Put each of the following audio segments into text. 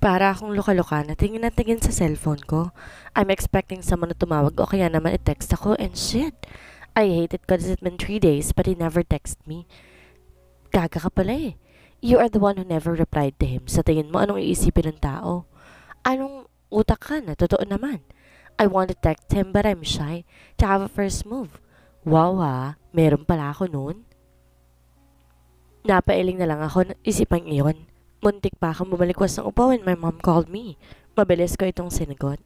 Para akong luka-luka na tingin sa cellphone ko. I'm expecting someone na tumawag o kaya naman i-text ako and shit. I hate it cause it's been 3 days but he never texted me. Gaga ka pala eh. You are the one who never replied to him. Sa tingin mo, anong iisipin ng tao? Anong utak ka na? Totoo naman. I want to text him but I'm shy to have a first move. Wow ha, meron pala ako noon. Napailing na lang ako ng isipan iyon. Muntik pa akong bumalikwas ng upo when my mom called me. Mabilis ko itong sinagot.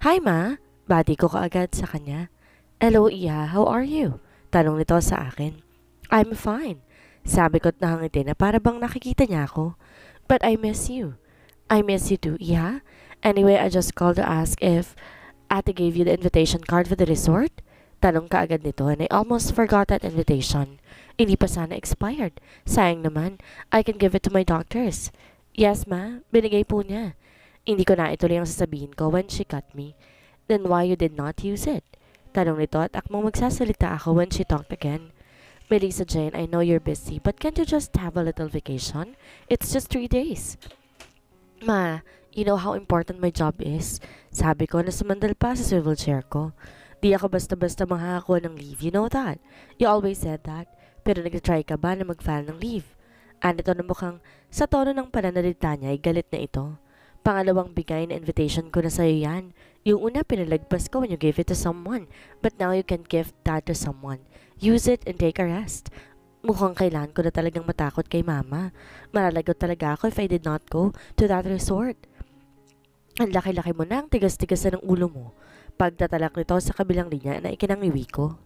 Hi ma! Bati ko kaagad sa kanya. Hello Iha, how are you? Tanong nito sa akin. I'm fine. Sabi ko't nakangiti na para bang nakikita niya ako. But I miss you. I miss you too, Iha. Anyway, I just called to ask if Ate gave you the invitation card for the resort? Tanong kaagad nito and I almost forgot that invitation. Hindi pa sana expired. Sayang naman, I can give it to my doctors. Yes, ma. Binigay po niya. Hindi ko na ituloy ang sasabihin ko when she cut me. Then why you did not use it? Tanong nito at akmong magsasalita ako when she talked again. Melissa Jane, I know you're busy, but can't you just have a little vacation? It's just 3 days. Ma, you know how important my job is. Sabi ko na sumandal pa sa swivel chair ko. Di ako basta-basta makakakuha ng leave, you know that? You always said that. Pero nag-try ka ba na mag-file ng leave? Anito na mukhang sa tono ng pananalita niya ay galit na ito. Pangalawang bigay na invitation ko na sa'yo yan. Yung una pinalagpas ko when you gave it to someone. But now you can give that to someone. Use it and take a rest. Mukhang kailangan ko na talagang matakot kay mama. Malalagot talaga ako if I did not go to that resort. Ang laki-laki mo na ang tigas-tigas ng ulo mo. Pagtatalak nito sa kabilang linya na ikinangiwi ko.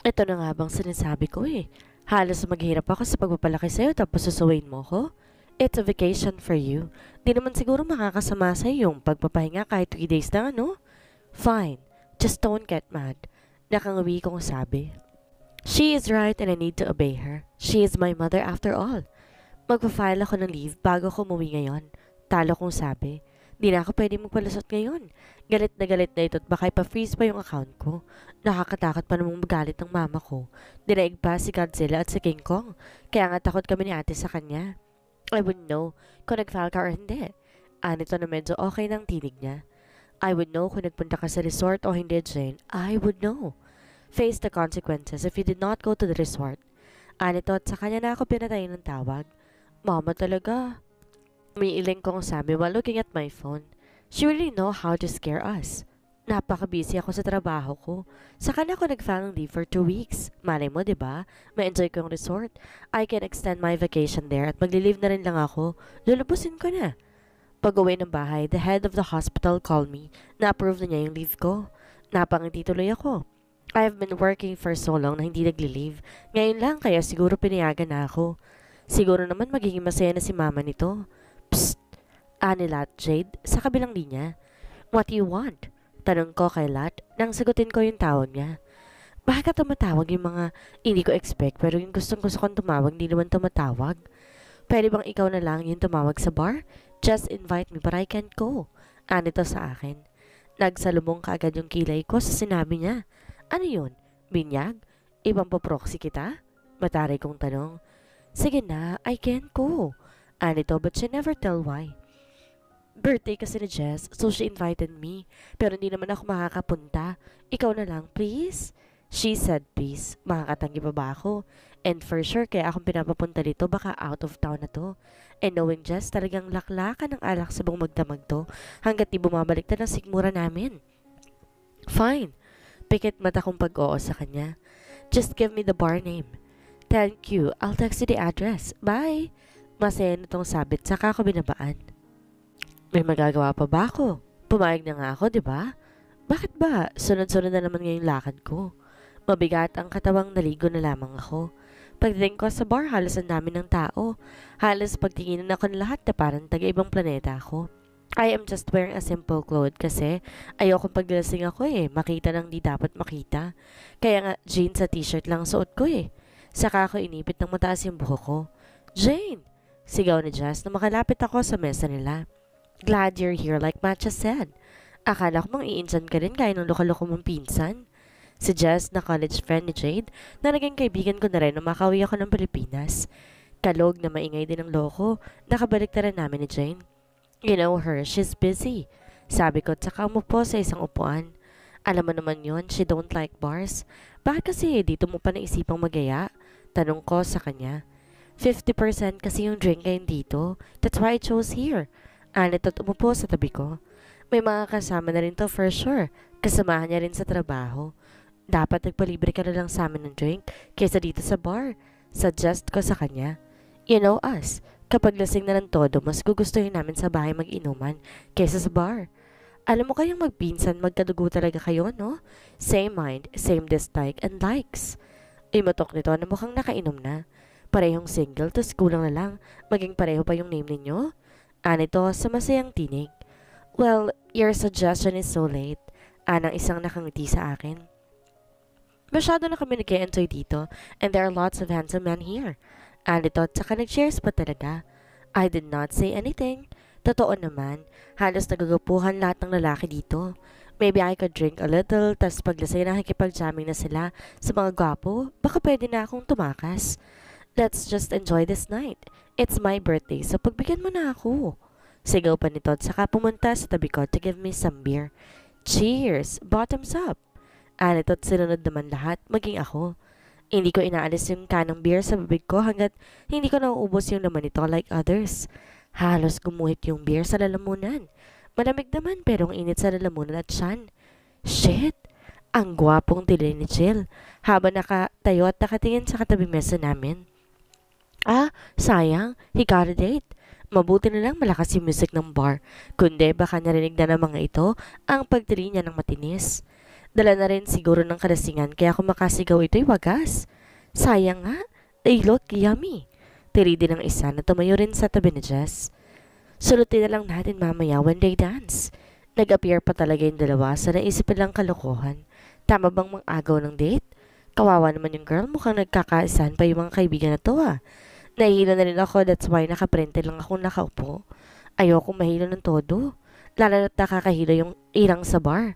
Ito na nga bang sinasabi ko eh. Halos maghirap ako sa pagpapalaki sa'yo tapos susuwain mo ko. It's a vacation for you. Di naman siguro makakasama sa'yo yung pagpapahinga kahit 3 days na ano. Fine. Just don't get mad. Nakangawi kong sabi. She is right and I need to obey her. She is my mother after all. Magpa-file ako ng leave bago ko umuwi ngayon. Talo kong sabi. Di na ako pwede magpalusot ngayon. Galit na ito at baka ipa-freeze pa yung account ko. Nakakatakot pa namang magalit ng mama ko. Dinaig pa si Godzilla at si King Kong. Kaya nga takot kami ni ate sa kanya. I would know kung nag-file ka or hindi. Anito na medyo okay ng tinig niya. I would know kung nagpunta ka sa resort o hindi, Jane. I would know. Face the consequences if you did not go to the resort. Anito at sa kanya na ako pinatayin ng tawag. Mama talaga. Umiiling kong sabi while looking at my phone. She really know how to scare us. Napaka-busy ako sa trabaho ko. Saka na ako nag-file ng leave for 2 weeks. Malay mo, diba? Ma-enjoy ko yung resort. I can extend my vacation there at magli-leave na rin lang ako. Lulubusin ko na. Pag-uwi ng bahay, the head of the hospital called me. Na-approve na niya yung leave ko. Napangiti tuloy ako. I have been working for so long na hindi nagli-leave. Ngayon lang kaya siguro pinayagan na ako. Siguro naman magiging masaya na si mama nito. Psst! Lat Jade sa kabilang linya. What do you want? Tanong ko kay Lat nang sagutin ko yung tawag niya. Bakit tumatawag yung mga hindi ko expect pero yung gustong-gusto kong tumawag hindi naman tumatawag? Pwede bang ikaw na lang yung tumawag sa bar? Just invite me but I can't go. Anito sa akin. Nagsalubong kaagad yung kilay ko sa sinabi niya. Ano yun? Binyag? Ibang paproxy kita? Mataray kong tanong. Sige na, I can't go. Anito but she never tell why. Birthday kasi ni Jess, so she invited me. Pero hindi naman ako makakapunta. Ikaw na lang, please? She said, please. Makakatanggi pa ba ako? And for sure, kaya akong pinapapunta dito, baka out of town na to. And knowing Jess, talagang laklakan ng alak sa buong magdamag to, hanggat di bumabalik na ng sigmura namin. Fine. Pikit mata kong pag-oo sa kanya. Just give me the bar name. Thank you. I'll text you the address. Bye. Masaya nitong sabit, saka ako binabaan. May magagawa pa ba ako? Pumayag na nga ako, di ba? Bakit ba? Sunod-sunod na naman ngayong lakad ko. Mabigat ang katawang naligo na lamang ako. Pagdating ko sa bar, halos ang dami ng tao. Halos pagtinginan ako ng lahat na parang taga-ibang planeta ako. I am just wearing a simple cloth kasi ayokong paglasing ako eh. Makita nang di dapat makita. Kaya nga jeans at t-shirt lang suot ko eh. Saka ako inipit ng mataas yung buhok ko. Jane! Sigaw ni Jess na makalapit ako sa mesa nila. Glad you're here like Matcha said. Akala ko mang iinsan ka rin kaya ng loko-loko mong pinsan. Si Jess na college friend ni Jade na naging kaibigan ko na rin nung makauwi ako ng Pilipinas. Kalog na maingay din ang loko, nakabalik na rin namin ni Jane. You know her, she's busy. Sabi ko, tsaka umupo sa isang upuan. Alam mo naman yon, she don't like bars. Bakit kasi dito mo pa naisipang magaya? Tanong ko sa kanya. 50% kasi yung drink ngayon dito. That's why I chose here. Alit at umupo sa tabi ko. May mga kasama na rin to for sure. Kasamahan niya rin sa trabaho. Dapat nagpalibre ka na lang sa amin ng drink kaysa dito sa bar. Suggest ko sa kanya. You know us. Kapag lasing na ng todo, mas gugustuhin namin sa bahay mag-inuman kaysa sa bar. Alam mo kayang magpinsan, magkadugo talaga kayo, no? Same mind, same dislike and likes. Imutok nito na mukhang nakainom na. Parehong single, tas kulang na lang. Maging pareho pa yung name ninyo? Anito sa masayang tinig. Well, your suggestion is so late. Anang isang nakangiti sa akin. Masyado na kami nag-enjoy dito and there are lots of handsome men here. Anito at saka nag-cheers pa talaga. I did not say anything. Totoo naman, halos nagagapuhan lahat ng lalaki dito. Maybe I could drink a little, tas paglasay nakikipag-jamming na sila sa mga gwapo, baka pwede na akong tumakas. Let's just enjoy this night. It's my birthday, so pagbigyan mo na ako. Sigaw pa nito at saka pumunta sa tabi ko to give me some beer. Cheers! Bottoms up! Anito at sinunod naman lahat, maging ako. Hindi ko inaalis yung kanang beer sa bibig ko hanggat hindi ko nauubos yung laman nito like others. Halos gumuhit yung beer sa lalamunan. Malamig naman pero ang init sa lalamunan at tiyan. Shit! Ang gwapong tili ni Jill habang nakatayo at nakatingin sa katabing mesa namin. Ah, sayang, he got a date. Mabuti na lang malakas yung music ng bar, kundi baka narinig na ng mga ito ang pagtili niya ng matinis. Dala na rin siguro ng kalasingan kaya kung makasigaw ito'y wagas. Sayang nga, they look yummy. Tiri din ng isa na tumayo rin sa tabi ni Jess. Sulutin na lang natin mamaya when they dance. Nag-appear pa talaga yung dalawa sa naisip lang kalokohan. Tama bang mang-agaw ng date? Kawawa naman yung girl, mukhang nagkakaisan pa yung mga kaibigan na to ah. Nahihilo na rin ako, that's why nakaprente lang akong nakaupo. Ayoko mahilo ng todo. Lalo na't nakakahilo yung ilang sa bar.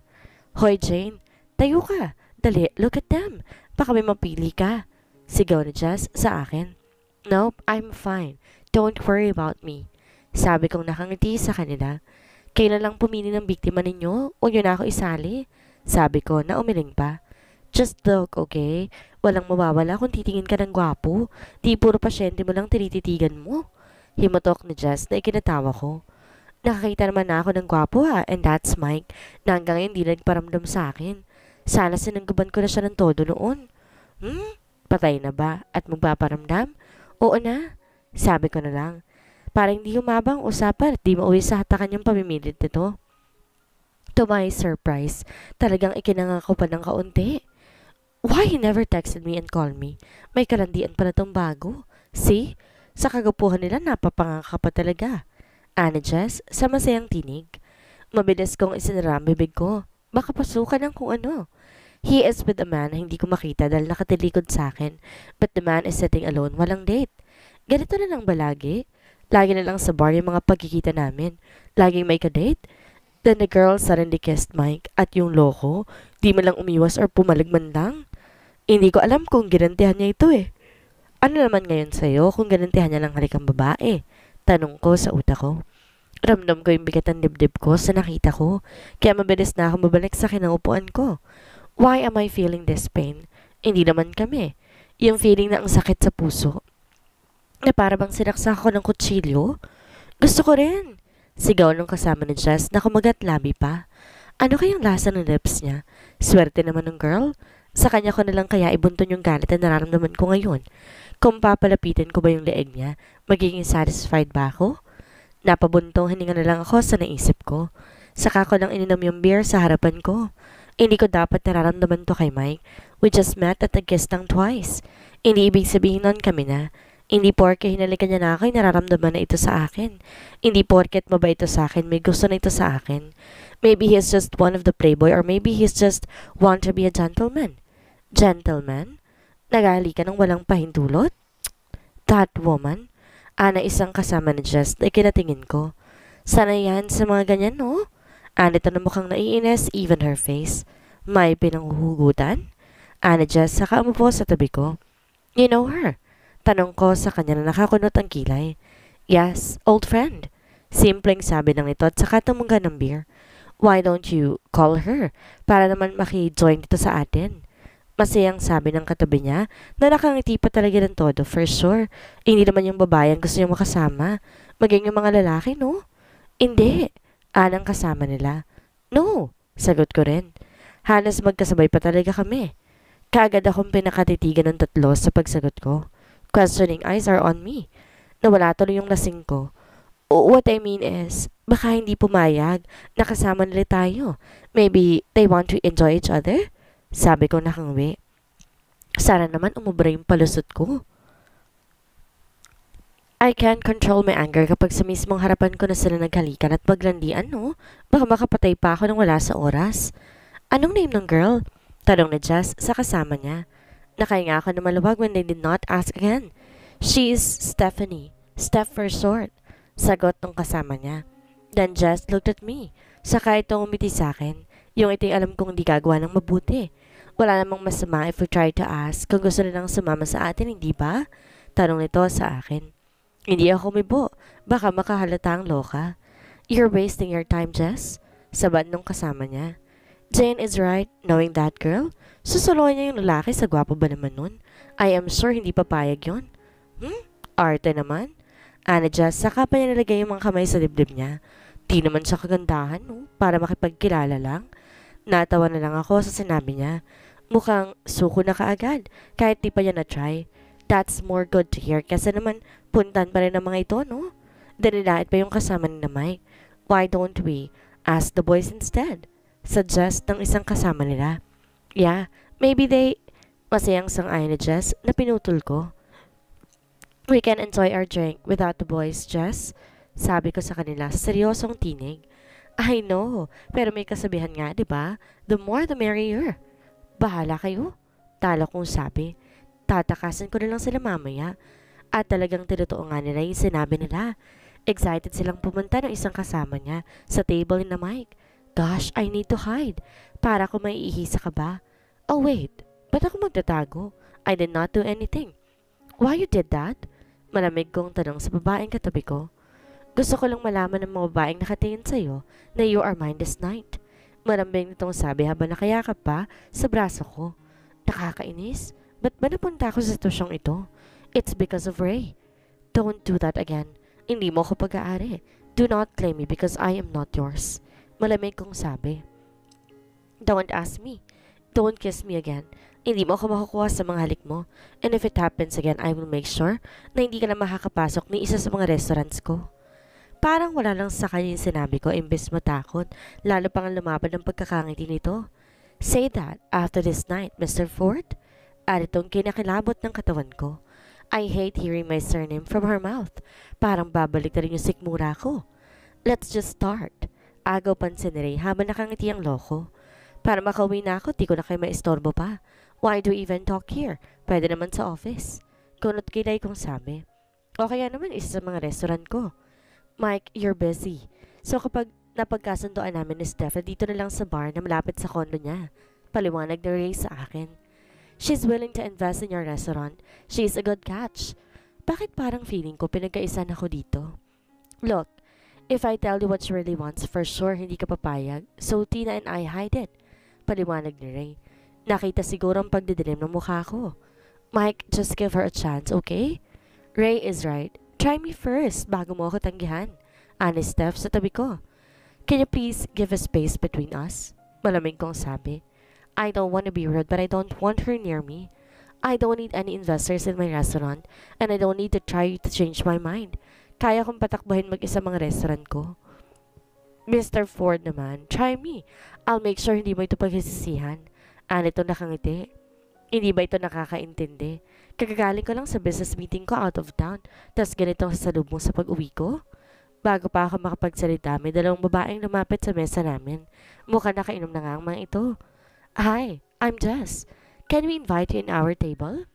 Hoy Jane, tayo ka. Dali, look at them. Baka may mapili ka. Sigaw ni Jess sa akin. Nope, I'm fine. Don't worry about me. Sabi kong nakangiti sa kanila. Kayo na lang pumili ng biktima ninyo. Huwag nyo na ako isali. Sabi ko na umiling pa. Just look, okay? Walang mawawala kung titingin ka ng gwapo. Di puro pasyente mo lang tinititigan mo. Himutok ni Jess na ikinatawa ko. Nakakita naman na ako ng gwapo ha, and that's Mike, na hanggang ngayon di nagparamdam sa akin. Sana sinanggaban ko na siya ng todo noon. Patay na ba? At magpaparamdam? Oo na. Sabi ko na lang. Parang hindi humabang usapan at di mauwi sa hatakan yung pamimilit nito. To my surprise, talagang ikinangako pa ng kaunti. Why he never texted me and called me? May kalandian pala tong bago. See? Sa kagapuhan nila napapangaka pa talaga. Ana Jess, sa masayang tinig. Mabilis kong isinara ang bibig ko. Baka pasukan ng kung ano. He is with a man na hindi ko makita dahil nakatilikod sa akin. But the man is sitting alone, walang date. Ganito na lang ba lagi? Lagi na lang sa bar yung mga pagkikita namin. Laging may ka-date. Then the girl suddenly kissed Mike at yung loko, di man lang umiwas or pumalag man lang. Hindi ko alam kung ginantihan niya ito eh. Ano naman ngayon sa'yo kung ginantihan niya ng halikang babae? Tanong ko sa utak ko. Ramdam ko yung bigat ng dibdib ko sa nakita ko, kaya mabilis na ako mabalik sa kinaupuan ko. Why am I feeling this pain? Hindi naman kami. Yung feeling na ang sakit sa puso. Na para bang sinaksak ko ng kutsilyo? Gusto ko rin. Sigaw nung kasama ni Jess na kumagat labi pa. Ano kayang lasa ng lips niya? Swerte naman ng girl. Sa kanya ko na lang kaya ibunton yung galit na nararamdaman ko ngayon. Kung papalapitin ko ba yung leeg niya, magiging satisfied ba ako? Napabuntong hininga na lang ako sa naisip ko. Saka ko lang ininom yung beer sa harapan ko. Hindi ko dapat nararamdaman to kay Mike. We just met at nag-kiss lang twice. Hindi ibig sabihin nun kami na. Hindi porke hinalikan niya na ako, nararamdaman na ito sa akin. Hindi porket mabait ito sa akin, may gusto na ito sa akin. Maybe he is just one of the playboy or maybe he's just want to be a gentleman. Gentleman? Naghahalikan ng walang pahintulot? That woman? Ana isang kasama ni Jess na ikinatingin ko. Sana yan sa mga ganyan, no? Anita na mukhang naiinis, even her face. May pinanghuhugutan? Ana Jess, saka umupo sa tabi ko. You know her? Tanong ko sa kanya na nakakunot ang kilay. Yes, old friend. Simpleng sabi ng ito at saka tumungga ng beer. Why don't you call her? Para naman maki-join dito sa atin. Masayang sabi ng katabi niya na nakangiti pa talaga ng todo for sure. Hindi naman yung babae ang gusto niyang makasama. Maging yung mga lalaki, no? Hindi. Anang kasama nila. No. Sagot ko rin. Halos magkasabay pa talaga kami. Kaagad akong pinakatitigan ng tatlo sa pagsagot ko. Questioning eyes are on me. Nawala tuloy yung lasing ko. What I mean is, baka hindi pumayag, nakasama nila tayo. Maybe they want to enjoy each other? Sabi ko nakangwi. Sana naman umubra yung palusot ko. I can't control my anger kapag sa mismong harapan ko na sila naghalikan at maglandian, no? Baka makapatay pa ako ng wala sa oras. Anong name ng girl? Tanong ni Jess sa kasama niya. Nakahinga ako na maluwag when they did not ask again. She is Stephanie. Steph for short. Sagot ng kasama niya. Then Jess looked at me. Saka itong umiti sa akin. Yung ito'y alam kong hindi gagawa ng mabuti. Wala namang masama if we try to ask kung gusto nilang sumama sa atin, hindi ba? Tanong nito sa akin. Hindi ako umibo. Baka makahalata ang loka. You're wasting your time, Jess. Sabad nung kasama niya. Jane is right, knowing that girl. Susuluhan niya yung lalaki sa gwapo ba naman nun? I am sure hindi papayag yun. Arte naman. Ana Jess, saka pa niya nalagay yung mga kamay sa dibdib niya. Di naman siya kagandahan, no? Para makipagkilala lang. Natawa na lang ako sa sinabi niya. Mukhang suko na kaagad, kahit di pa niya na-try. That's more good to hear kasi naman puntan pa rin ng mga ito, no? Danilait pa yung kasama ni na Mike. Why don't we ask the boys instead? Suggest ng isang kasama nila. Yeah, maybe they... Masayang sang-ayon ni Jess na pinutol ko. We can enjoy our drink without the boys, Jess. Sabi ko sa kanila sa seryosong tinig. I know, pero may kasabihan nga, di ba? The more the merrier. Bahala kayo. Talo kong sabi. Tatakasan ko na lang sila mamaya. At talagang tinotoo nga nila yung sinabi nila. Excited silang pumunta ng isang kasama niya sa table ni na Mike. Gosh, I need to hide. Para ko maiihi sa kaba. Oh wait, ba't ako magtatago? I did not do anything. Why you did that? Malamig kong tanong sa babaeng katabi ko. Gusto ko lang malaman ng mga babaeng nakatingin sa'yo na you are mine this night. Marambing nitong sabi habang nakayakap pa sa braso ko. Nakakainis. Ba't ba napunta ako sa sitwasyong ito? It's because of Ray. Don't do that again. Hindi mo ako pag-aari. Do not claim me because I am not yours. Malamig kong sabi. Don't ask me. Don't kiss me again. Hindi mo ako makukuha sa mga halik mo. And if it happens again, I will make sure na hindi ka na makakapasok ni isa sa mga restaurants ko. Parang wala lang sa kanya yung sinabi ko imbes matakot, lalo pang lumapad ng pagkakangiti nito. Say that after this night, Mr. Ford. At itong kinakilabot ng katawan ko. I hate hearing my surname from her mouth. Parang babalik na rin yung sikmura ko. Let's just start. Agaw pansin ni Ray habang nakangiti ang loko. Para makauwi na ako, di ko na kayo maistorbo pa. Why do we even talk here? Pwede naman sa office. Kunot kilay kong sabi. O kaya naman isa sa mga restaurant ko. Mike, you're busy. So kapag napagkasundoan namin ni Steph, dito na lang sa bar na malapit sa condo niya. Paliwanag ni Ray sa akin. She's willing to invest in your restaurant. She's a good catch. Bakit parang feeling ko pinagkaisan ako dito? Look, if I tell you what she really wants, for sure hindi ka papayag. So Tina and I hide it. Paliwanag ni Ray. Nakita siguro ang pagdidilim ng mukha ko. Mike, just give her a chance, okay? Ray is right. Try me first bago mo ako tanggihan. Honest Steph sa tabi ko. Can you please give a space between us? Malamig kong sabi. I don't want to be rude but I don't want her near me. I don't need any investors in my restaurant and I don't need to try to change my mind. Kaya kong patakbuhin mag-isa mga restaurant ko. Mr. Ford naman, try me. I'll make sure hindi mo ito pagsisisihan. Ito nakangiti. Hindi ba ito nakakaintindi? Kagagaling ko lang sa business meeting ko out of town. Tas ganito ang sasalubong sa pag-uwi ko. Bago pa ako makapagsalita, may dalawang babaeng lumapit sa mesa namin. Mukhang nakainom na nga ang mga ito. Hi, I'm Jess. Can we invite you in our table?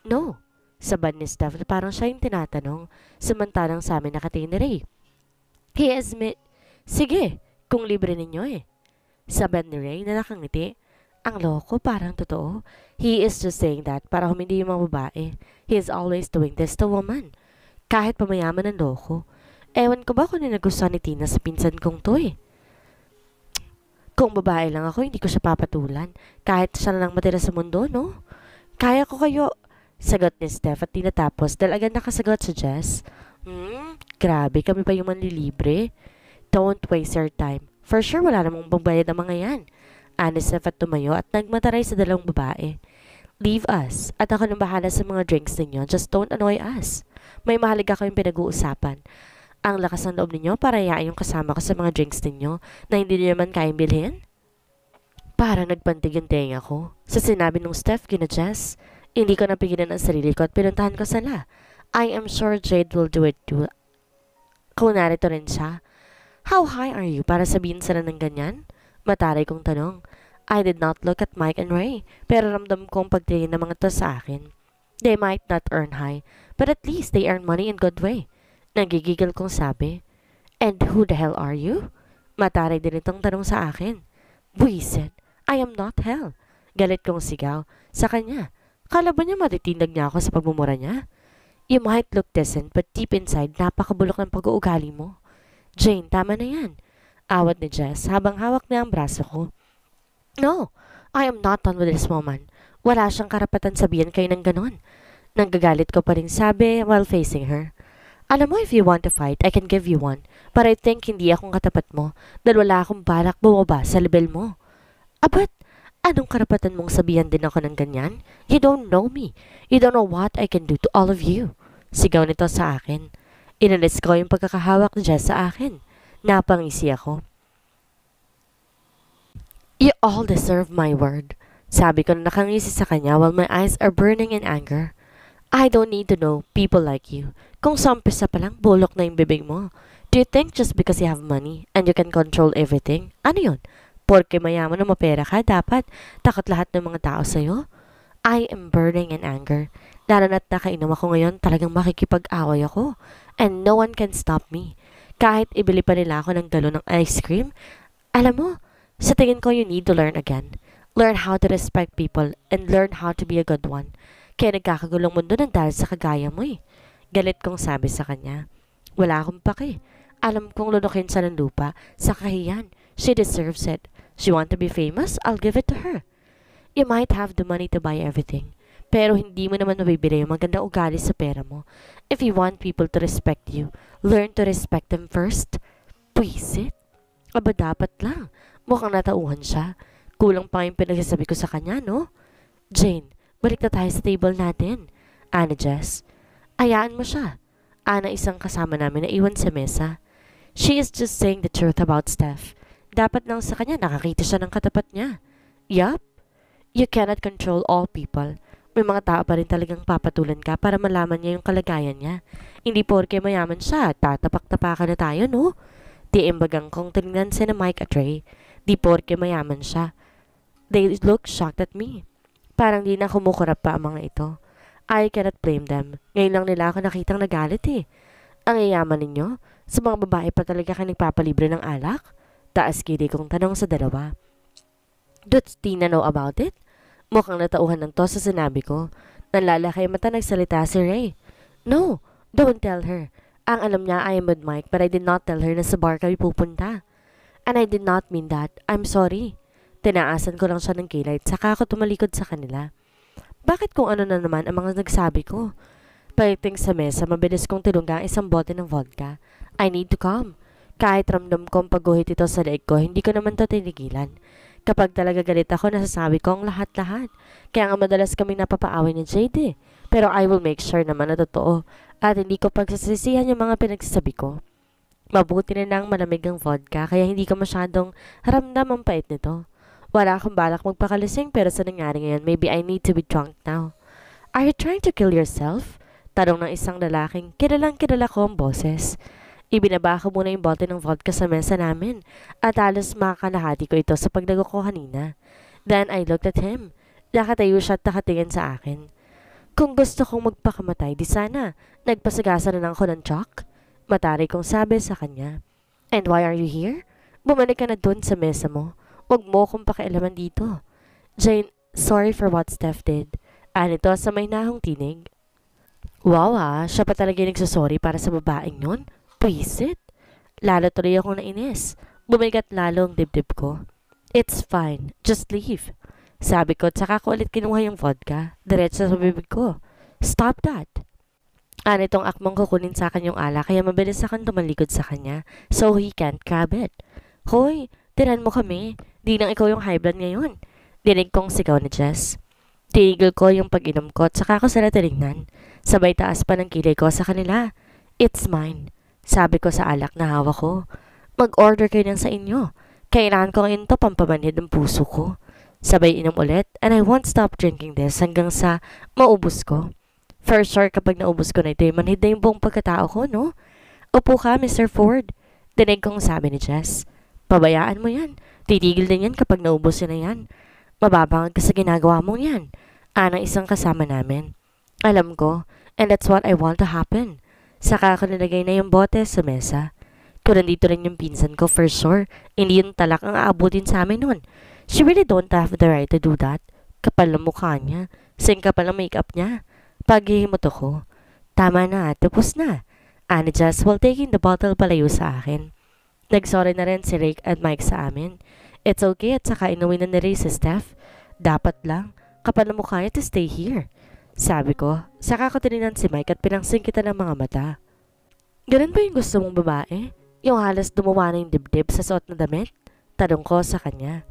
No. Sabad ni Steph na parang siya yung tinatanong. Samantalang sa amin nakatingin ni Ray. He is Sige, kung libre ninyo eh. Sabad ni Ray na nakangiti. Ang loko, parang totoo. He is just saying that para humindi yung mga babae. He is always doing this to woman. Kahit pamayaman ng loko. Ewan ko ba kung nagustuhan ni Tina sa pinsan kong to eh. Kung babae lang ako, hindi ko siya papatulan. Kahit siya na lang matira sa mundo, no? Kaya ko kayo. Sagot ni Steph at tinatapos dahil agad nakasagot si Jess. Grabe, kami pa yung manlilibre. Don't waste your time. For sure, wala namang pagbayad ang mga yan. Ani Steph at tumayo at nagmataray sa dalawang babae. Leave us. At ako nang bahala sa mga drinks ninyo. Just don't annoy us. May mahalaga kayong pinag-uusapan. Ang lakas ng loob ninyo para hayaan yung kasama ko sa mga drinks ninyo na hindi niyo naman kayang bilhin? Para nagpantig yung tenga ko. Sa sinabi nung Steph kina Jess, hindi ko napigilan ang sarili ko at pinuntahan ko sila. I am sure Jade will do it too. Kung narito rin siya. How high are you para sabihin sila ng ganyan? Mataray kong tanong. I did not look at Mike and Ray, pero ramdam kong pagtingin ng mga to sa akin. They might not earn high, but at least they earn money in good way. Nagigigil kong sabi. And who the hell are you? Mataray din itong tanong sa akin. Buisit, I am not hell. Galit kong sigaw sa kanya. Kala ba niya matitindag niya ako sa pagmumura niya? You might look decent, but deep inside, napakabulok ng pag-uugali mo. Jane, tama na yan. Awat ni Jess habang hawak niya ang braso ko. No, I am not done with this woman. Wala siyang karapatan sabihin kayo ng ganon. Nanggagalit ko pa rin sabi while facing her. Alam mo, if you want to fight, I can give you one. But I think hindi akong katapat mo dahil wala akong balak bumaba sa level mo. Abat, anong karapatan mong sabihan din ako ng ganyan? You don't know me. You don't know what I can do to all of you. Sigaw nito sa akin. Inalis ko yung pagkakahawak ni Jess sa akin. Napangisi ako. You all deserve my word. Sabi ko na nakangisi sa kanya while my eyes are burning in anger. I don't need to know people like you. Kung sa umpisa pa lang, bulok na yung bibig mo. Do you think just because you have money and you can control everything? Ano yun? Porke mayaman na mapera ka, dapat takot lahat ng mga tao sa'yo? I am burning in anger. Lalo na't nakainom ako ngayon, talagang makikipag-away ako. And no one can stop me. Kahit ibili pa nila ako ng galon ng ice cream. Alam mo, sa tingin ko you need to learn again. Learn how to respect people and learn how to be a good one. Kaya nagkakagulong mundo ng dahil sa kagaya mo eh. Galit kong sabi sa kanya. Wala akong pake. Alam kong lunukin siya ng lupa sa kahiyan. She deserves it. She want to be famous? I'll give it to her. You might have the money to buy everything. Pero hindi mo naman mabibili yung magandang ugali sa pera mo. If you want people to respect you, learn to respect them first. Puisit. Aba dapat lang. Mukhang natauhan siya. Kulang pa yung pinagsasabi ko sa kanya, no? Jane, balik na tayo sa table natin. Ana Jess. Ayaan mo siya. Ana isang kasama namin na iwan sa mesa. She is just saying the truth about Steph. Dapat lang sa kanya nakakita siya ng katapat niya. Yup. You cannot control all people. May mga tao pa rin talagang papatulan ka para malaman niya yung kalagayan niya. Hindi porke mayaman siya, tatapak-tapakan na tayo, no? Tiimbagang kong tinignan si na Mike at Ray. Di porke mayaman siya. They look shocked at me. Parang di na kumukurap pa ang mga ito. I cannot blame them. Ngayon lang nila ako nakitang nagalit eh. Ang yayaman ninyo? Sa mga babae pa talaga ka nagpapalibre ng alak? Taas kili kong tanong sa dalawa. Does Tina know about it? Mukhang natauhan ng to sa sinabi ko. Nanlalaki mata nagsalita si Ray. No, don't tell her. Ang alam niya I am with Mike but I did not tell her na sa bar kami pupunta. And I did not mean that. I'm sorry. Tinaasan ko lang siya ng kilay at saka ako tumalikod sa kanila. Bakit kung ano na naman ang mga nagsabi ko? Pagdating sa mesa, mabilis kong tinungga isang bote ng vodka. I need to calm. Kahit ramdam kong pagguhit ito sa leeg ko, hindi ko naman to tinigilan. Kapag talaga galit ako, nasasabi ko ang lahat-lahat. Kaya nga madalas kaming napapaaway ni JD. Pero I will make sure naman na totoo at hindi ko pagsasisihan yung mga pinagsasabi ko. Mabuti na nang malamig ang vodka kaya hindi ko masyadong ramdam ang pait nito. Wala akong balak magpakalising pero sa nangyari ngayon, maybe I need to be drunk now. Are you trying to kill yourself? Tanong ng isang lalaking kilalang kilala ko ang boses. Ibinaba ko muna yung bote ng vodka sa mesa namin at halos makakalahati ko ito sa pagdago ko kanina. Then I looked at him. Nakatayo siya at nakatingin sa akin. Kung gusto kong magpakamatay, di sana. Nagpasagasa na lang ako ng chalk. Matari kong sabi sa kanya. And why are you here? Bumalik ka na dun sa mesa mo. Huwag mo kong pakialaman dito. Jane, sorry for what Steph did. Anito sa may nahong tinig. Wow siya pa talaga nagsasorry para sa babaeng yun? Pwisit. Lalo tuloy akong nainis. Bumigat lalo ang dibdib ko. It's fine. Just leave. Sabi ko, tsaka ko ulit kinuha yung vodka. Diretso sa bibig ko. Stop that. Anitong akmang kukunin sa akin yung alak kaya mabilis akong tumalikod sa kanya so he can't grab it. Hoy, tiran mo kami. Di nang ikaw yung high blood ngayon. Dinig kong sigaw ni Jess. Tinigil ko yung pag-inom ko at saka ko sila tinignan. Sabay taas pa ng kilay ko sa kanila. It's mine. Sabi ko sa alak na hawak ko. Mag-order kayo ng sa inyo. Kailangan ko ngayon to pampamanhid ng puso ko. Sabay inom ulit and I won't stop drinking this hanggang sa maubos ko. For sure kapag naubos ko na ito, manhid na yung buong pagkatao ko, no? Upo ka, Mr. Ford. Dinig kong sabi ni Jess. Pabayaan mo yan. Titigil din yan kapag naubos yun na yan. Mababangag ka sa ginagawa mong yan. Anang isang kasama namin. Alam ko, and that's what I want to happen. Saka ko nilagay na yung bote sa mesa. Kung nandito rin yung pinsan ko, for sure, hindi yung talak ang aabutin sa amin nun. She really don't have the right to do that. Kapal ng mukha niya. Sing kapal ng makeup niya. Paghihimot ako. Tama na, tapos na. Ani Jess while taking the bottle palayo sa akin. Nagsorry na rin si Rick at Mike sa amin. It's okay at saka inuwi na ni Ray si Steph. Dapat lang, kapal ng mukha niya to stay here. Sabi ko, saka ko tininan si Mike at pinangsing kita ng mga mata. Ganun ba yung gusto mong babae? Yung halos dumuwa na yung dibdib sa suot na damit? Tanong ko sa kanya.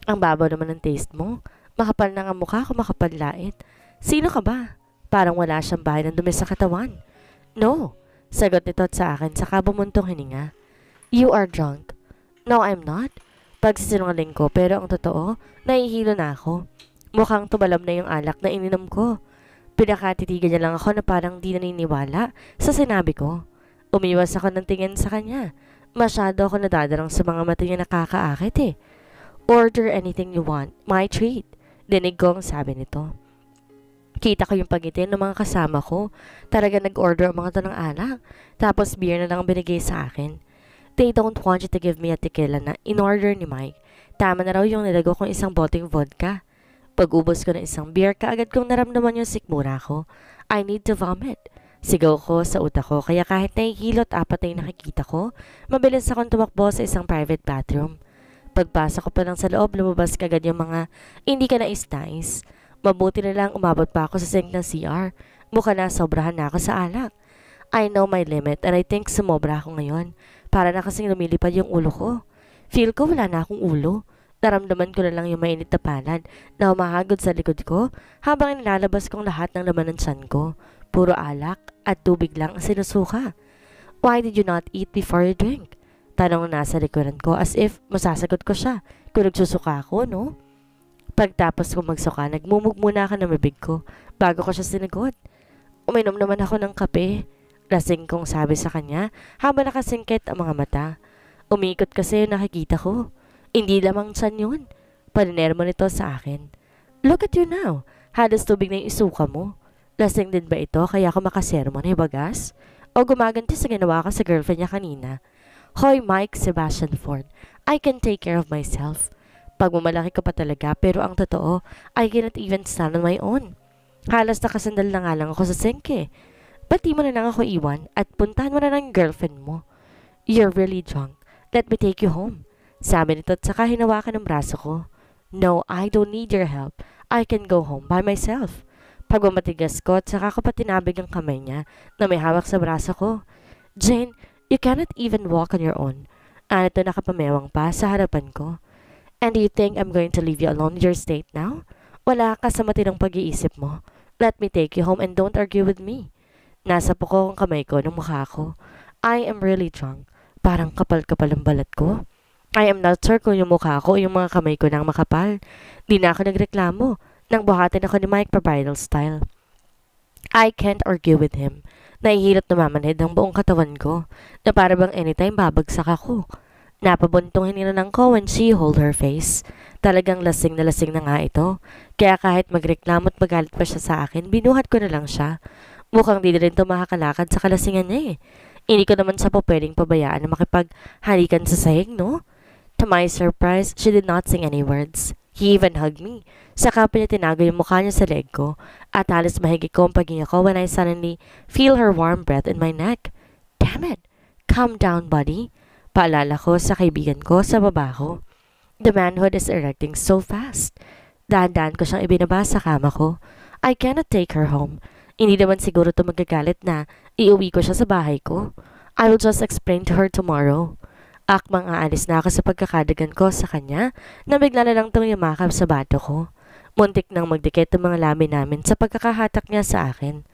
Ang babaw naman ng taste mo. Makapal na nga mukha ko makapal-lait. Sino ka ba? Parang wala siyang bahay ng dumi sa katawan. No, sagot nito sa akin saka bumuntong hininga. You are drunk. No, I'm not. Pagsisinungaling ko pero ang totoo, nahihilo na ako. Mukhang tumalab na yung alak na ininom ko. Pinakatitigan niya lang ako na parang di naniniwala sa sinabi ko. Umiwas ako ng tingin sa kanya. Masyado ako nadadarang sa mga mata niya nakakaakit eh. Order anything you want. My treat. Dinig ko ang sabi nito. Kita ko yung pagitin ng mga kasama ko. Talaga nag-order ang mga to ng alak. Tapos beer na lang binigay sa akin. They don't want you to give me a tequila na in-order ni Mike. Tama na raw yung nilago kong isang boteng vodka. Pag-ubos ko ng isang beer, kaagad kong naramdaman yung sikmura ko. I need to vomit. Sigaw ko sa utak ko kaya kahit nahihilot apat ay nakikita ko, mabilis akong tumakbo sa isang private bathroom. Pagpasok ko pa lang sa loob, lumabas kagad yung mga hindi ka nais-nais. Mabuti na lang umabot pa ako sa sink ng CR. Mukha na sobrahan na ako sa alak. I know my limit and I think sumobra ako ngayon. Para na kasing lumilipad yung ulo ko. Feel ko wala na akong ulo. Naramdaman ko na lang yung mainit na palad na humahagod sa likod ko habang nilalabas kong lahat ng laman ng tiyan ko. Puro alak at tubig lang ang sinusuka. Why did you not eat before you drink? Tanong na nasa likuran ko as if masasagot ko siya kung nagsusuka ako, no? Pagtapos ko magsuka, nagmumug muna ako ng bibig ko bago ko siya sinagot. Uminom naman ako ng kape. Lasing kong sabi sa kanya habang nakasingkit ang mga mata. Umikot kasi yung nakikita ko. Hindi lamang tiyan yun. Paninero mo nito sa akin. Look at you now. Halos tubig na yung isuka mo. Lasing din ba ito kaya ako makasermon ay bagas? O gumaganti sa ginawa ko sa girlfriend niya kanina? Hoy Mike Sebastian Ford, I can take care of myself. Pagmamalaki ka pa talaga pero ang totoo, I cannot even stand on my own. Halos nakasandal na nga lang ako sa sink eh. Ba't di mo na lang ako iwan at puntahan mo na lang yung girlfriend mo? You're really drunk. Let me take you home. Sabi nito at saka hinawakan ng braso ko. No, I don't need your help. I can go home by myself. Pagmamatigas ko at saka ko pa tinabig ang kamay niya na may hawak sa braso ko. Jane, you cannot even walk on your own. Ano ito nakapamewang pa sa harapan ko. And do you think I'm going to leave you alone in your state now? Wala ka sa matinong pag-iisip mo. Let me take you home and don't argue with me. Nasa po ko ang kamay ko ng mukha ko. I am really drunk. Parang kapal-kapal ang balat ko. I am not sure kung yung mukha ko o yung mga kamay ko nang makapal. Di na ako nagreklamo nang buhatin ako ni Mike pa bridal style. I can't argue with him. Nahihilot na mamanhid ang buong katawan ko na para bang anytime babagsak ako. Napabuntong hiniranang ko when she hold her face. Talagang lasing na nga ito. Kaya kahit magreklamo at magalit pa siya sa akin, binuhat ko na lang siya. Mukhang di rin ito makakalakad sa kalasingan niya eh. Hindi ko naman sa po pwedeng pabayaan na makipaghalikan sa sahig, no? To my surprise, she did not sing any words. He even hugged me. Saka pa niya tinago yung mukha niya sa leg ko at halos mahigit ko ang paghinga ko when I suddenly feel her warm breath in my neck. Damn it! Calm down, buddy. Paalala ko sa kaibigan ko sa baba ko. The manhood is erecting so fast. Dahan-dahan ko siyang ibinaba sa kama ko. I cannot take her home. Hindi naman siguro to magagalit na iuwi ko siya sa bahay ko. I will just explain to her tomorrow. Akmang aalis na ako sa pagkakadagan ko sa kanya na bigla na lang itong yumakap sa bato ko. Muntik nang magdikit ang mga lamin namin sa pagkakahatak niya sa akin.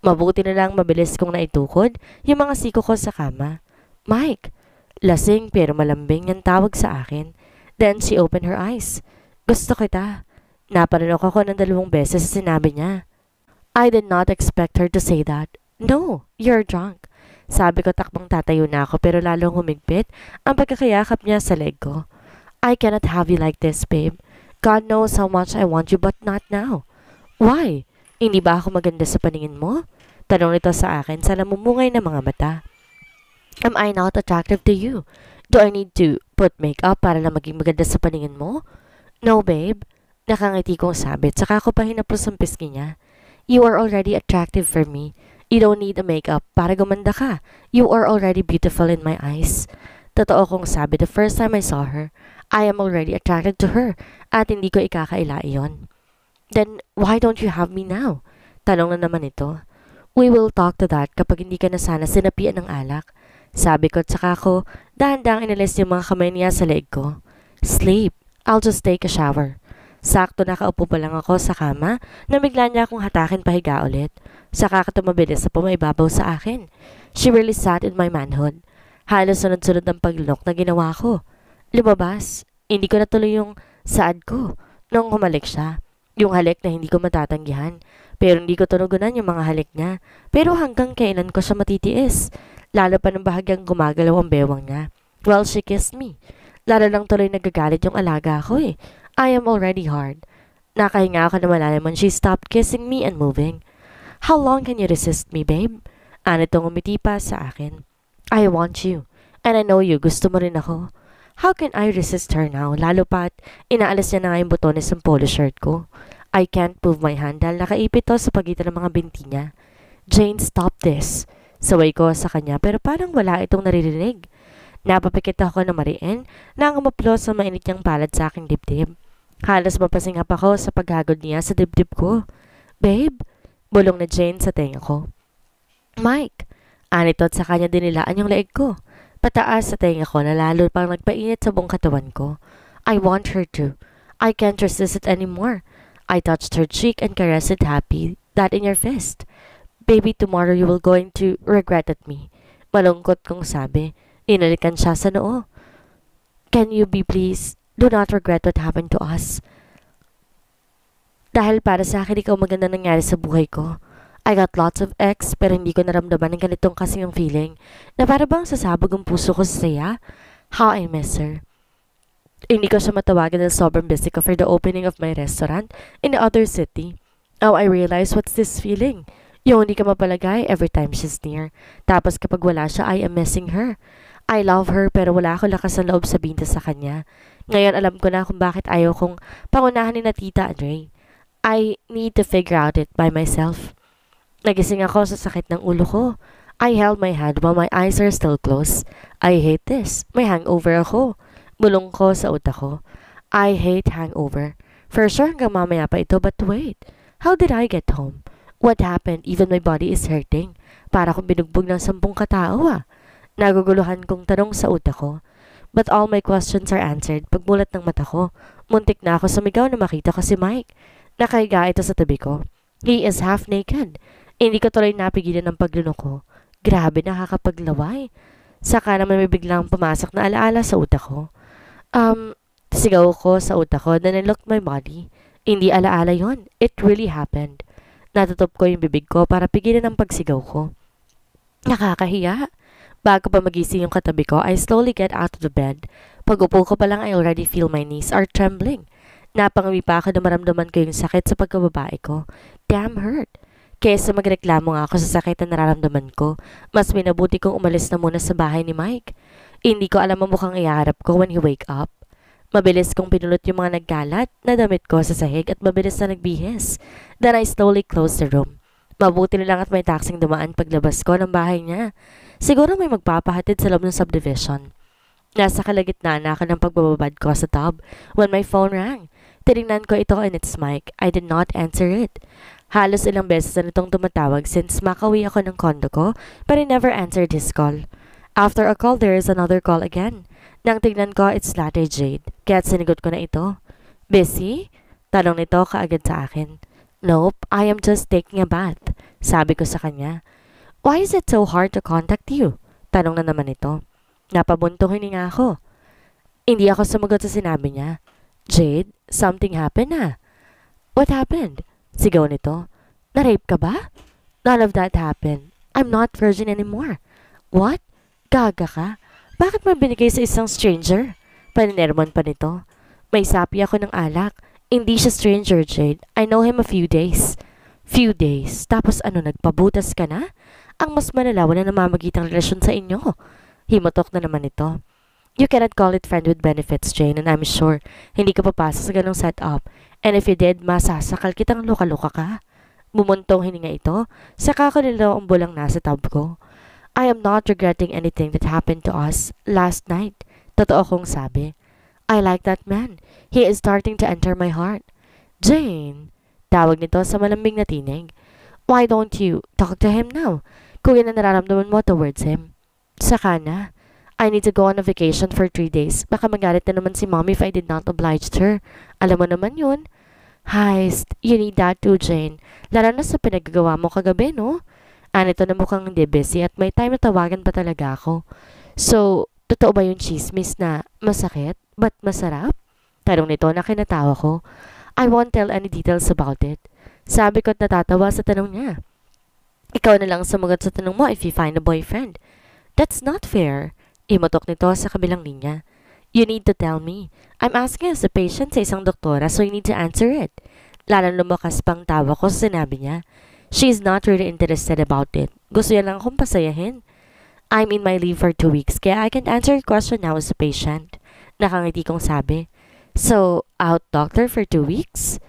Mabuti na lang mabilis kong naitukod yung mga siko ko sa kama. Mike! Lasing pero malambing ang tawag sa akin. Then she opened her eyes. Gusto kita. Napanunok ako ng 2 beses sa sinabi niya. I did not expect her to say that. No, you're drunk. Sabi ko takbang tatayo na ako pero lalong humigpit ang pagkakayakap niya sa leg ko. I cannot have you like this, babe. God knows how much I want you but not now. Why? Hindi ba ako maganda sa paningin mo? Tanong nito sa akin sa namumungay na mga mata. Am I not attractive to you? Do I need to put makeup para na maging maganda sa paningin mo? No, babe. Nakangiti kong sabit saka ako pa hinapos ang pisngi niya. You are already attractive for me. You don't need a makeup para gumanda ka. You are already beautiful in my eyes. Totoo kong sabi the first time I saw her. I am already attracted to her at hindi ko ikakaila iyon. Then why don't you have me now? Tanong na naman ito. We will talk to that kapag hindi ka na sana sinapian ng alak. Sabi ko at saka ko, dahan-dahang inalis yung mga kamay niya sa leg ko. Sleep. I'll just take a shower. Sakto nakaupo pa lang ako sa kama na bigla niya akong hatakin pahiga ulit. Saka katumabilis sa pumaibabaw sa akin. She really sat in my manhood. Halos sunod-sunod ang paglunok na ginawa ko. Lumabas. Hindi ko natuloy yung saad ko nung humalik siya. Yung halik na hindi ko matatanggihan. Pero hindi ko tunugunan yung mga halik niya. Pero hanggang kailan ko siya matitiis. Lalo pa ng bahagyang gumagalaw ang bewang niya. Well, she kissed me. Lalo lang tuloy nagagalit yung alaga ko eh. I am already hard. Nakahinga ako na malalim when she stopped kissing me and moving. How long can you resist me, babe? Anitong umiti pa sa akin. I want you. And I know you. Gusto mo rin ako. How can I resist her now? Lalo pa't inaalis niya na nga yung botones ng polo shirt ko. I can't move my hand dahil nakaipit to sa pagitan ng mga binti niya. Jane, stop this. Saway ko sa kanya pero parang wala itong naririnig. Napapikit ako na mariin na ang umaplos sa mainit niyang palad sa aking dibdib. Halos mapasingap ako sa paghagod niya sa dibdib ko. Babe, bulong na Jane sa tenga ko. Mike, anito at sa kanya dinilaan yung leeg ko. Pataas sa tenga ko na lalo pang nagpainit sa buong katawan ko. I want her to. I can't resist it anymore. I touched her cheek and caressed it happy that in your fist. Baby, tomorrow you will going to regret at me. Malungkot kong sabi. Inalikan siya sa noo. Can you be please? Do not regret what happened to us. Dahil para sa akin ikaw maganda nangyari sa buhay ko. I got lots of ex pero hindi ko naramdaman ng ganitong kasing feeling na para bang sasabog ang puso ko sa saya. How I miss her. Hindi ko siya matawagan dahil sobrang busy ko for the opening of my restaurant in the other city. Now I realize what's this feeling. Yung hindi ka mapalagay every time she's near. Tapos kapag wala siya, I am missing her. I love her pero wala ako lakas ng loob sabihin sa kanya. Ngayon alam ko na kung bakit ayaw kong pangunahan ni na Tita Andre. I need to figure out it by myself. Nagising ako sa sakit ng ulo ko. I held my head while my eyes are still closed. I hate this. May hangover ako. Bulong ko sa utak ko. I hate hangover. For sure hanggang mamaya pa ito but wait. How did I get home? What happened? Even my body is hurting. Para akong binugbog ng 10 katao ah. Naguguluhan kong tanong sa utak ko. But all my questions are answered pagmulat ng mata ko. Muntik na ako sumigaw na makita ko si Mike. Nakahiga ito sa tabi ko. He is half naked. Hindi ko tuloy napigilan ng paglunok ko. Grabe, nakakapaglaway. Saka naman may biglang pumasok na alaala sa utak ko. Sigaw ko sa utak ko na nilooked my body. Hindi alaala yon. It really happened. Natutup ko yung bibig ko para pigilan ang pagsigaw ko. Nakakahiya. Bago pa magising yung katabi ko, I slowly get out of the bed. Pag-upo ko pa lang, I already feel my knees are trembling. Napangami pa ako na maramdaman ko yung sakit sa pagkababae ko. Damn hurt. Kaysa magreklamo nga ako sa sakit na nararamdaman ko, mas minabuti kong umalis na muna sa bahay ni Mike. Hindi ko alam ang mukhang iharap ko when he wake up. Mabilis kong pinulot yung mga nagkalat na damit ko sa sahig at mabilis na nagbihis. Then I slowly closed the room. Mabuti na lang at may taxing dumaan paglabas ko ng bahay niya. Siguro may magpapahatid sa loob ng subdivision. Nasa kalagitnaan na ako ng pagbababad ko sa tub when my phone rang. Tinignan ko ito and its mic. I did not answer it. Halos ilang beses na itong tumatawag since makauwi ako ng condo ko, but I never answered his call. After a call, there is another call again. Nang tignan ko, it's Latte Jade. Kaya't sinigot ko na ito. Busy? Tanong nito kaagad sa akin. Nope, I am just taking a bath. Sabi ko sa kanya. Why is it so hard to contact you? Tanong na naman ito. Napabuntong hininga ako. Hindi ako sumagot sa sinabi niya. Jade, something happened na. What happened? Sigaw nito. Na-rape ka ba? None of that happened. I'm not virgin anymore. What? Gaga ka? Bakit mo binigay sa isang stranger? Paninermon pa nito. May sapi ako ng alak. Hindi siya stranger, Jade. I know him a few days. Few days? Tapos ano, nagpabutas ka na? Ang mas malala, wala namamagitang relasyon sa inyo. Himutok na naman ito. You cannot call it friend with benefits, Jane, and I'm sure hindi ka papasok sa ganong setup. And if you did, masasakal kitang luka-luka ka. Bumuntong hininga ito, saka ko nila ang bulang nasa tab ko. I am not regretting anything that happened to us last night. Totoo kong sabi. I like that man. He is starting to enter my heart. Jane, tawag nito sa malambing na tinig. Why don't you talk to him now? Kung yan ang nararamdaman mo towards him. Saka na. I need to go on a vacation for 3 days. Baka magalit na naman si mommy if I did not oblige her. Alam mo naman yun. Heist, you need that too, Jane. Lalo na sa pinagagawa mo kagabi, no? Anito na mukhang hindi busy at may time na tawagan pa talaga ako. So, totoo ba yung chismis na masakit but masarap? Tanong nito na kinatawa ko. I won't tell any details about it. Sabi ko't natatawa sa tanong niya. Ikaw na lang sumagot sa tanong mo if you find a boyfriend. That's not fair. Imutok nito sa kabilang linya. You need to tell me. I'm asking as a patient sa isang doktora so you need to answer it. Lalong lumakas pang tawa ko sa sinabi niya. She's not really interested about it. Gusto niya lang akong pasayahin. I'm in my leave for 2 weeks kaya I can answer your question now as a patient. Nakangiti kong sabi. So, out doctor for 2 weeks?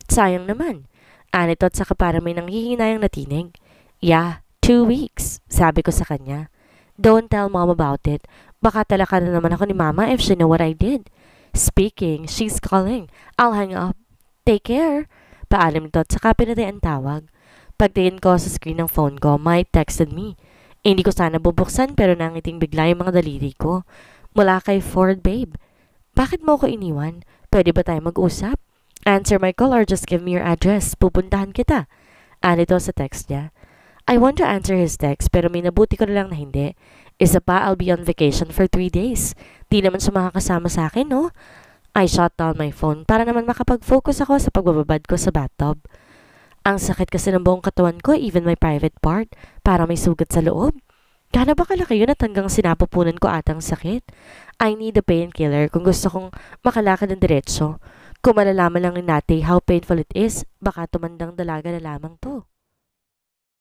Sayang naman. Anito at saka parang may nanghihinayang natinig. Yeah, 2 weeks, sabi ko sa kanya. Don't tell mom about it. Baka talaka na naman ako ni mama if she know what I did. Speaking, she's calling. I'll hang up. Take care. Paalam nito at saka pinatay ang tawag. Pagtingin ko sa screen ng phone ko, Mike texted me. Hindi ko sana bubuksan pero nangiting bigla yung mga daliri ko. Mula kay Ford, babe. Bakit mo ko iniwan? Pwede ba tayo mag-usap? Answer my call or just give me your address. Pupuntahan kita. Anito sa text niya. I want to answer his text pero minabuti ko na lang na hindi. Isa pa, I'll be on vacation for 3 days. Di naman siya makakasama sa akin, no? I shut down my phone para naman makapag-focus ako sa pagbababad ko sa bathtub. Ang sakit kasi ng buong katawan ko, even my private part, para may sugat sa loob. Gana ba kalaki yun at hanggang sinapupunan ko atang sakit? I need a painkiller kung gusto kong makalakad ng diretso. Kung malalaman lang ni Nate how painful it is, baka tumandang dalaga na lamang to.